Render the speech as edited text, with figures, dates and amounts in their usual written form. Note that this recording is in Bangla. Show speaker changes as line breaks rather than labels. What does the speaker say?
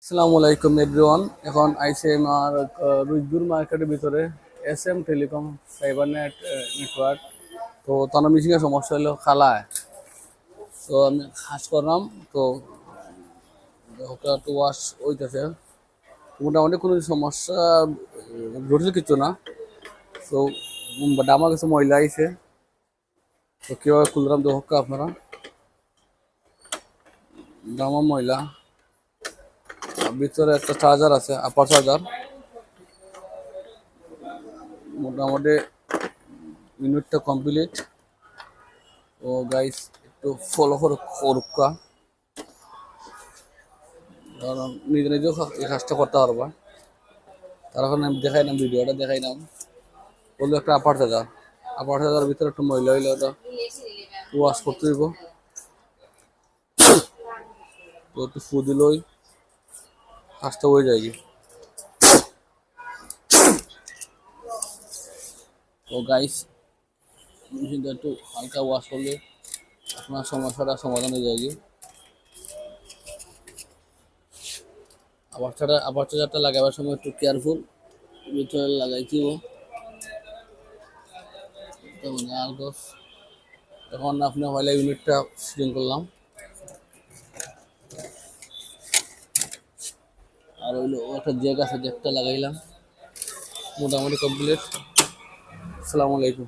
আসসালামু আলাইকুম এভরিওয়ান। এখন আইসে আমার রুজগুর মার্কেটের ভিতরে SM টেলিকম ফাইবার নেটওয়ার্ক। তো তার মিশিংয়ের সমস্যা হলো খালায়। তো আমি কাজ করলাম। তো ওটা তো ওয়াশ হইতেছে, মোটামুটি কোনো সমস্যা জটিল কিছু না। তো আমার কাছে ময়লা আইছে। তো কীভাবে খুললাম তো হোক আপনারা, দামা ময়লা। ভিতরে একটা চার্জার আছে, আপার চার্জার। মোটামুটি ইউনিটটা কমপ্লিট। ও গাইস একটু ফলো করুকা, কারণ নিজে নিজেও এই কাজটা করতে পারবা। তার কারণে আমি দেখাইলাম, ভিডিওটা দেখাইলাম। বললো একটা আপার চার্জার ভিতরে একটু ময়লা হইলে ওটা ওয়াশ করতে দিব। তো একটু ফু দিলই কাজটা হয়ে যায়। তো গাইস মেশিনটা একটু হালকা ওয়াশ করলে আপনার সমস্যাটা সমাধান হয়ে যায়। আবার চার্জারটা লাগাবার সময় একটু কেয়ারফুল ভিতরে লাগাইতেও। এখন আপনি হলে ইউনিটটা ফিটিং করলাম, আর হইলো একটা জ্যাক আছে, জ্যাকটা লাগাইলাম। মোটামুটি কমপ্লিট। আসসালামু আলাইকুম।